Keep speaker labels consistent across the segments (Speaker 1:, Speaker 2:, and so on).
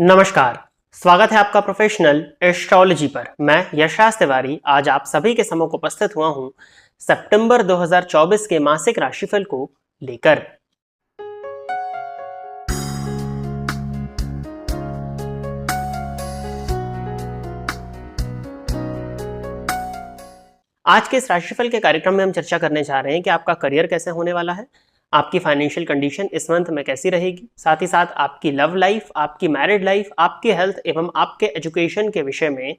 Speaker 1: नमस्कार। स्वागत है आपका प्रोफेशनल एस्ट्रोलॉजी पर। मैं यशराज तिवारी आज आप सभी के सम्मुख उपस्थित हुआ हूं सितंबर 2024 के मासिक राशिफल को लेकर। आज के इस राशिफल के कार्यक्रम में हम चर्चा करने जा रहे हैं कि आपका करियर कैसे होने वाला है, आपकी फाइनेंशियल कंडीशन इस मंथ में कैसी रहेगी, साथ ही साथ आपकी लव लाइफ, आपकी मैरिड लाइफ, आपकी हेल्थ एवं आपके एजुकेशन के विषय में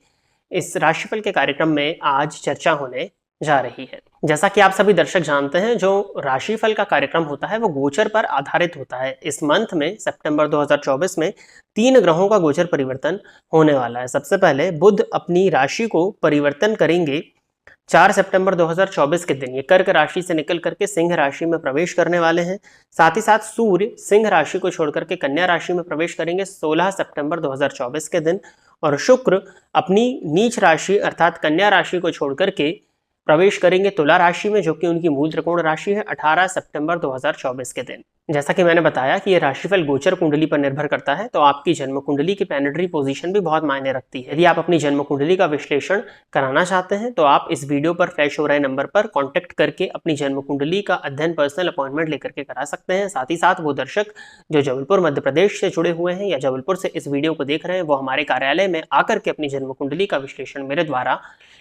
Speaker 1: इस राशिफल के कार्यक्रम में आज चर्चा होने जा रही है। जैसा कि आप सभी दर्शक जानते हैं, जो राशिफल का कार्यक्रम होता है वो गोचर पर आधारित होता है। इस मंथ में सितंबर 2024 में 3 ग्रहों का गोचर परिवर्तन होने वाला है। सबसे पहले बुध अपनी राशि को परिवर्तन करेंगे 4 सितंबर 2024 के दिन। ये कर्क राशि से निकल करके सिंह राशि में प्रवेश करने वाले हैं। साथ ही साथ सूर्य सिंह राशि को छोड़कर के कन्या राशि में प्रवेश करेंगे 16 सितंबर 2024 के दिन, और शुक्र अपनी नीच राशि अर्थात कन्या राशि को छोड़कर के प्रवेश करेंगे तुला राशि में, जो कि उनकी मूल त्रिकोण राशि है, 18 सितंबर 2024 के दिन। जैसा कि मैंने बताया कि यह राशिफल गोचर कुंडली पर निर्भर करता है, तो आपकी जन्म कुंडली की प्लैनेटरी पोजीशन भी बहुत मायने रखती है। यदि आप अपनी जन्म कुंडली का विश्लेषण कराना चाहते हैं तो आप इस वीडियो पर फ्लैश हो रहे नंबर पर कॉन्टेक्ट करके अपनी जन्म कुंडली का अध्ययन पर्सनल अपॉइंटमेंट लेकर के करा सकते हैं। साथ ही साथ वो दर्शक जो जबलपुर मध्य प्रदेश से जुड़े हुए हैं या जबलपुर से इस वीडियो को देख रहे हैं, वो हमारे कार्यालय में आकर के अपनी जन्म कुंडली का विश्लेषण मेरे द्वारा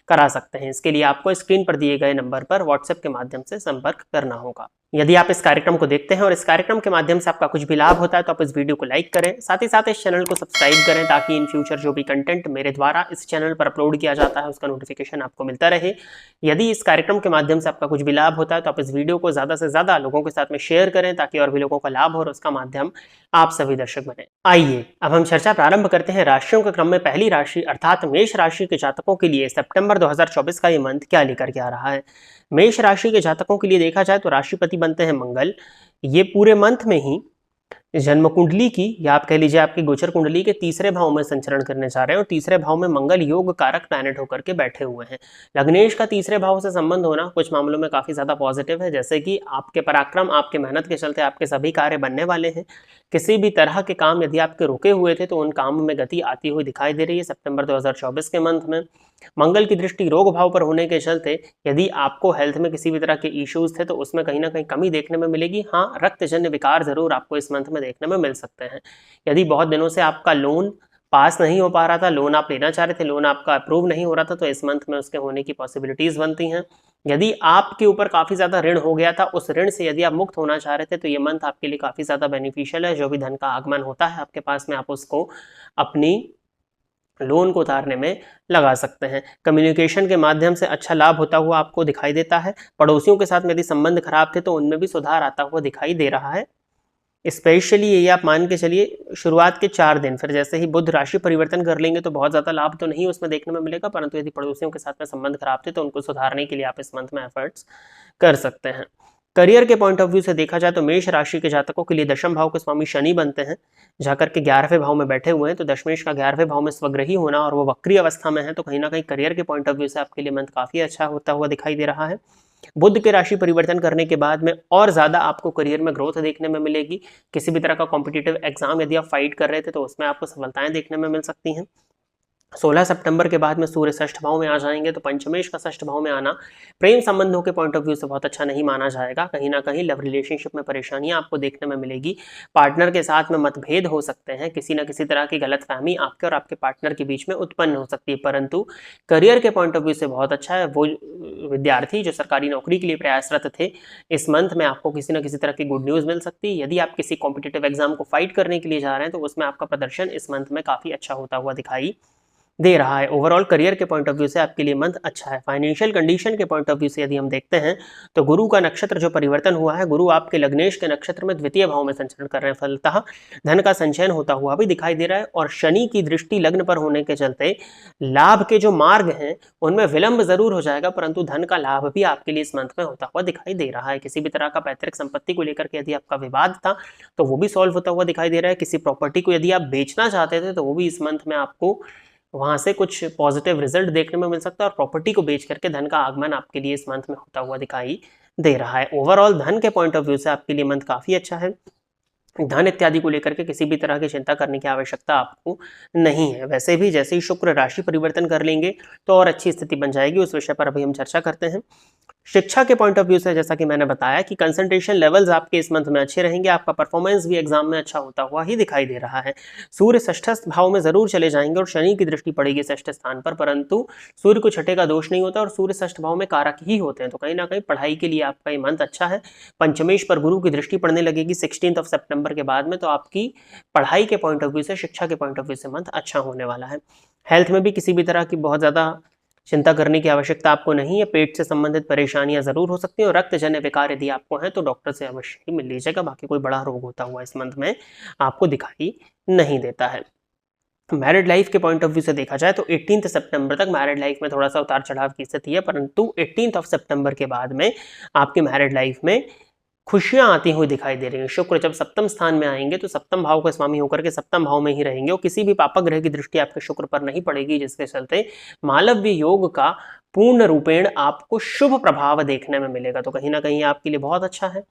Speaker 1: करा सकते हैं। इसके लिए आपको स्क्रीन पर दिए गए नंबर पर व्हाट्सएप के माध्यम से संपर्क करना होगा। यदि आप इस कार्यक्रम को देखते हैं और इस कार्यक्रम के माध्यम से आपका कुछ भी लाभ होता है तो आप इस वीडियो को लाइक करें, साथ ही साथ इस चैनल को सब्सक्राइब करें, ताकि इन फ्यूचर जो भी कंटेंट मेरे द्वारा इस चैनल पर अपलोड किया जाता है उसका नोटिफिकेशन आपको मिलता रहे। यदि इस कार्यक्रम के माध्यम से आपका कुछ भी लाभ होता है तो आप इस वीडियो को ज्यादा से ज्यादा लोगों के साथ में शेयर करें, ताकि और भी लोगों का लाभ हो और उसका माध्यम आप सभी दर्शक बने। आइए अब हम चर्चा प्रारंभ करते हैं राशियों के क्रम में। पहली राशि अर्थात मेष राशि के जातकों के लिए सितंबर 2024 का ये मंथ क्या लेकर के आ रहा है। मेष राशि के जातकों के लिए देखा जाए तो राशिपति बनते हैं मंगल। ये पूरे मंथ में ही जन्म कुंडली की या आप कह लीजिए आपकी गोचर कुंडली के तीसरे भाव में संचरण करने जा रहे हैं, और तीसरे भाव में मंगल योग कारक प्लैनेट होकर के बैठे हुए हैं। लग्नेश का तीसरे भाव से संबंध होना कुछ मामलों में काफी ज्यादा पॉजिटिव है, जैसे कि आपके पराक्रम, आपके मेहनत के चलते आपके सभी कार्य बनने वाले हैं। किसी भी तरह के काम यदि आपके रुके हुए थे तो उन कामों में गति आती हुई दिखाई दे रही है सितंबर 2024 के मंथ में। मंगल की दृष्टि रोग भाव पर होने के चलते यदि आपको हेल्थ में किसी भी तरह के इश्यूज थे तो उसमें कहीं ना कहीं कमी देखने में मिलेगी। हाँ, रक्तजन्य विकार जरूर आपको इस मंथ में देखने में मिल सकते हैं। यदि बहुत दिनों से आपका लोन पास नहीं हो पा रहा था, लोन आप लेना चाह रहे थे, लोन आपका अप्रूव नहीं हो रहा था, तो इस मंथ में उसके होने की पॉसिबिलिटीज बनती हैं। यदि आपके ऊपर काफी ज्यादा ऋण हो गया था, उस ऋण से यदि आप मुक्त होना चाह रहे थे तो ये मंथ आपके लिए काफी ज्यादा बेनिफिशियल है। जो भी धन का आगमन होता है आपके पास में, आप उसको अपनी लोन को उतारने में लगा सकते हैं। कम्युनिकेशन के माध्यम से अच्छा लाभ होता हुआ आपको दिखाई देता है। पड़ोसियों के साथ में यदि संबंध खराब थे तो उनमें भी सुधार आता हुआ दिखाई दे रहा है। स्पेशली ये आप मान के चलिए शुरुआत के 4 दिन, फिर जैसे ही बुध राशि परिवर्तन कर लेंगे तो बहुत ज्यादा लाभ तो नहीं उसमें देखने में मिलेगा, परंतु यदि पड़ोसियों के साथ में संबंध खराब थे तो उनको सुधारने के लिए आप इस मंथ में एफर्ट्स कर सकते हैं। करियर के पॉइंट ऑफ व्यू से देखा जाए तो मेष राशि के जातकों के लिए दशम भाव के स्वामी शनि बनते हैं, जाकर के 11वें भाव में बैठे हुए हैं। तो दशमेश का 11वें भाव में स्वग्रही होना और वो वक्री अवस्था में है, तो कहीं ना कहीं करियर के पॉइंट ऑफ व्यू से आपके लिए मंथ काफी अच्छा होता हुआ दिखाई दे रहा है। बुध के राशि परिवर्तन करने के बाद में और ज्यादा आपको करियर में ग्रोथ देखने में मिलेगी। किसी भी तरह का कॉम्पिटिटिव एग्जाम यदि आप फाइट कर रहे थे तो उसमें आपको सफलताएं देखने में मिल सकती हैं। 16 सितंबर के बाद में सूर्य षष्ठ भाव में आ जाएंगे, तो पंचमेश का षष्ठ भाव में आना प्रेम संबंधों के पॉइंट ऑफ व्यू से बहुत अच्छा नहीं माना जाएगा। कहीं ना कहीं लव रिलेशनशिप में परेशानियां आपको देखने में मिलेगी। पार्टनर के साथ में मतभेद हो सकते हैं, किसी ना किसी तरह की गलतफहमी आपके और आपके पार्टनर के बीच में उत्पन्न हो सकती है। परंतु करियर के पॉइंट ऑफ व्यू से बहुत अच्छा है। वो विद्यार्थी जो सरकारी नौकरी के लिए प्रयासरत थे, इस मंथ में आपको किसी न किसी तरह की गुड न्यूज मिल सकती है। यदि आप किसी कॉम्पिटिटिव एग्जाम को फाइट करने के लिए जा रहे हैं तो उसमें आपका प्रदर्शन इस मंथ में काफी अच्छा होता हुआ दिखाई दे रहा है। ओवरऑल करियर के पॉइंट ऑफ व्यू से आपके लिए मंथ अच्छा है। फाइनेंशियल कंडीशन के पॉइंट ऑफ व्यू से यदि हम देखते हैं तो गुरु का नक्षत्र जो परिवर्तन हुआ है, गुरु आपके लग्नेश के नक्षत्र में द्वितीय भाव में संचरण कर रहे हैं, फलतः धन का संचयन होता हुआ भी दिखाई दे रहा है। और शनि की दृष्टि लग्न पर होने के चलते लाभ के जो मार्ग हैं उनमें विलंब जरूर हो जाएगा, परंतु धन का लाभ भी आपके लिए इस मंथ में होता हुआ दिखाई दे रहा है। किसी भी तरह का पैतृक संपत्ति को लेकर के यदि आपका विवाद था तो वो भी सॉल्व होता हुआ दिखाई दे रहा है। किसी प्रॉपर्टी को यदि आप बेचना चाहते थे तो वो भी इस मंथ में आपको वहां से कुछ पॉजिटिव रिजल्ट देखने में मिल सकता है, और प्रॉपर्टी को बेच करके धन का आगमन आपके लिए इस मंथ में होता हुआ दिखाई दे रहा है। ओवरऑल धन के पॉइंट ऑफ व्यू से आपके लिए मंथ काफी अच्छा है। धन इत्यादि को लेकर के किसी भी तरह की चिंता करने की आवश्यकता आपको नहीं है। वैसे भी जैसे ही शुक्र राशि परिवर्तन कर लेंगे तो और अच्छी स्थिति बन जाएगी, उस विषय पर अभी हम चर्चा करते हैं। शिक्षा के पॉइंट ऑफ व्यू से जैसा कि मैंने बताया कि कंसंट्रेशन लेवल्स आपके इस मंथ में अच्छे रहेंगे, आपका परफॉर्मेंस भी एग्जाम में अच्छा होता हुआ ही दिखाई दे रहा है। सूर्य षष्ठ भाव में जरूर चले जाएंगे और शनि की दृष्टि पड़ेगी षष्ठ स्थान पर, परंतु सूर्य को छठे का दोष नहीं होता और सूर्य षष्ठ भाव में कारक ही होते हैं, तो कहीं ना कहीं पढ़ाई के लिए आपका ये मंथ अच्छा है। पंचमेश पर गुरु की दृष्टि पड़ने लगेगी 16 सितंबर के बाद में, तो आपकी पढ़ाई के पॉइंट ऑफ व्यू से, शिक्षा के पॉइंट ऑफ व्यू से मंथ अच्छा होने वाला है। हेल्थ में भी किसी भी तरह की बहुत ज्यादा चिंता करने की आवश्यकता आपको नहीं है। पेट से संबंधित परेशानियां जरूर हो सकती हैं और रक्तजन्य विकार यदि आपको है तो डॉक्टर से अवश्य ही मिल लीजिएगा। बाकी कोई बड़ा रोग होता हुआ इस मंथ में आपको दिखाई नहीं देता है। मैरिड लाइफ के पॉइंट ऑफ व्यू से देखा जाए तो 18 सितंबर तक मैरिड लाइफ में थोड़ा सा उतार चढ़ाव की स्थिति है, परंतु 18 सितंबर के बाद में आपके मैरिड लाइफ में खुशियां आती हुई दिखाई दे रही हैं। शुक्र जब सप्तम स्थान में आएंगे तो सप्तम भाव के स्वामी होकर के सप्तम भाव में ही रहेंगे और किसी भी पापक ग्रह की दृष्टि आपके शुक्र पर नहीं पड़ेगी, जिसके चलते मालव्य योग का पूर्ण रूपेण आपको शुभ प्रभाव देखने में मिलेगा, तो कहीं ना कहीं आपके लिए बहुत अच्छा है।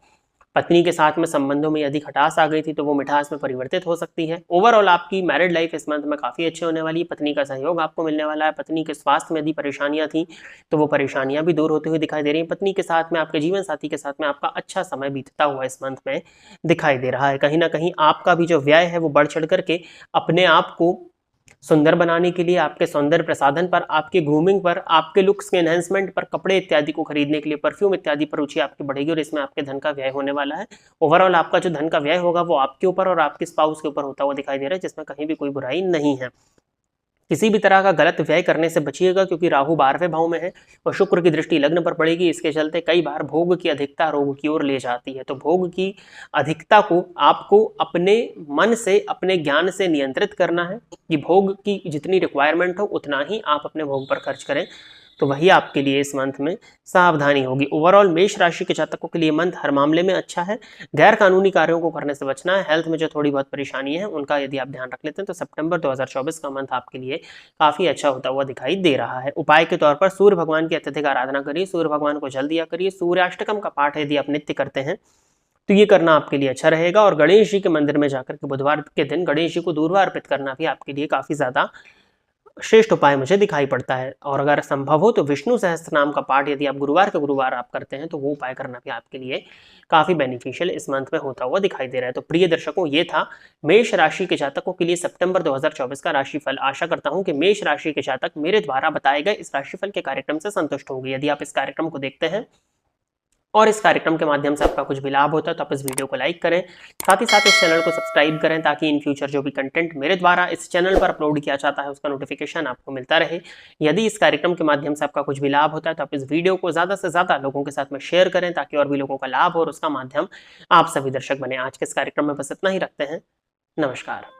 Speaker 1: पत्नी के साथ में संबंधों में यदि खटास आ गई थी तो वो मिठास में परिवर्तित हो सकती है। ओवरऑल आपकी मैरिड लाइफ इस मंथ में काफी अच्छी होने वाली है। पत्नी का सहयोग आपको मिलने वाला है। पत्नी के स्वास्थ्य में यदि परेशानियां थी तो वो परेशानियां भी दूर होती हुई दिखाई दे रही हैं। पत्नी के साथ में, आपके जीवन साथी के साथ में आपका अच्छा समय बीतता हुआ इस मंथ में दिखाई दे रहा है। कहीं ना कहीं आपका भी जो व्यय है वो बढ़ चढ़ करके अपने आप को सुंदर बनाने के लिए, आपके सौंदर्य प्रसाधन पर, आपके ग्रूमिंग पर, आपके लुक्स के एनहेंसमेंट पर, कपड़े इत्यादि को खरीदने के लिए, परफ्यूम इत्यादि पर रुचि आपकी बढ़ेगी और इसमें आपके धन का व्यय होने वाला है। ओवरऑल आपका जो धन का व्यय होगा वो आपके ऊपर और आपके स्पाउस के ऊपर होता हुआ दिखाई दे रहा है, जिसमें कहीं भी कोई बुराई नहीं है। किसी भी तरह का गलत व्यय करने से बचिएगा क्योंकि राहु 12वें भाव में है और शुक्र की दृष्टि लग्न पर पड़ेगी। इसके चलते कई बार भोग की अधिकता रोग की ओर ले जाती है, तो भोग की अधिकता को आपको अपने मन से, अपने ज्ञान से नियंत्रित करना है कि भोग की जितनी रिक्वायरमेंट हो उतना ही आप अपने भोग पर खर्च करें, तो वही आपके लिए इस मंथ में सावधानी होगी। ओवरऑल मेष राशि के जातकों के लिए मंथ हर मामले में अच्छा है। गैर कानूनी कार्यों को करने से बचना है। हेल्थ में जो थोड़ी बहुत परेशानी है उनका यदि आप ध्यान रख लेते हैं तो सितंबर 2024 का मंथ आपके लिए काफी अच्छा होता हुआ दिखाई दे रहा है। उपाय के तौर पर सूर्य भगवान की अत्यधिक आराधना करिए, सूर्य भगवान को जल दिया करिए। सूर्याष्टकम का पाठ यदि आप नित्य करते हैं तो ये करना आपके लिए अच्छा रहेगा। और गणेश जी के मंदिर में जाकर के बुधवार के दिन गणेश जी को दूर्वा अर्पित करना भी आपके लिए काफी ज्यादा श्रेष्ठ उपाय मुझे दिखाई पड़ता है। और अगर संभव हो तो विष्णु सहस्त्र नाम का पाठ यदि आप गुरुवार के गुरुवार आप करते हैं तो वो उपाय करना भी आपके लिए काफी बेनिफिशियल इस मंथ में होता हुआ दिखाई दे रहा है। तो प्रिय दर्शकों, ये था मेष राशि के जातकों के लिए सितंबर 2024 का राशिफल। आशा करता हूं कि मेष राशि के जातक मेरे द्वारा बताए गए इस राशिफल के कार्यक्रम से संतुष्ट होंगे। यदि आप इस कार्यक्रम को देखते हैं और इस कार्यक्रम के माध्यम से आपका कुछ भी लाभ होता है तो आप इस वीडियो को लाइक करें, साथ ही साथ इस चैनल को सब्सक्राइब करें ताकि इन फ्यूचर जो भी कंटेंट मेरे द्वारा इस चैनल पर अपलोड किया जाता है उसका नोटिफिकेशन आपको मिलता रहे। यदि इस कार्यक्रम के माध्यम से आपका कुछ भी लाभ होता है तो आप इस वीडियो को ज़्यादा से ज़्यादा लोगों के साथ में शेयर करें ताकि और भी लोगों का लाभ हो और उसका माध्यम आप सभी दर्शक बने। आज के इस कार्यक्रम में बस इतना ही रखते हैं। नमस्कार।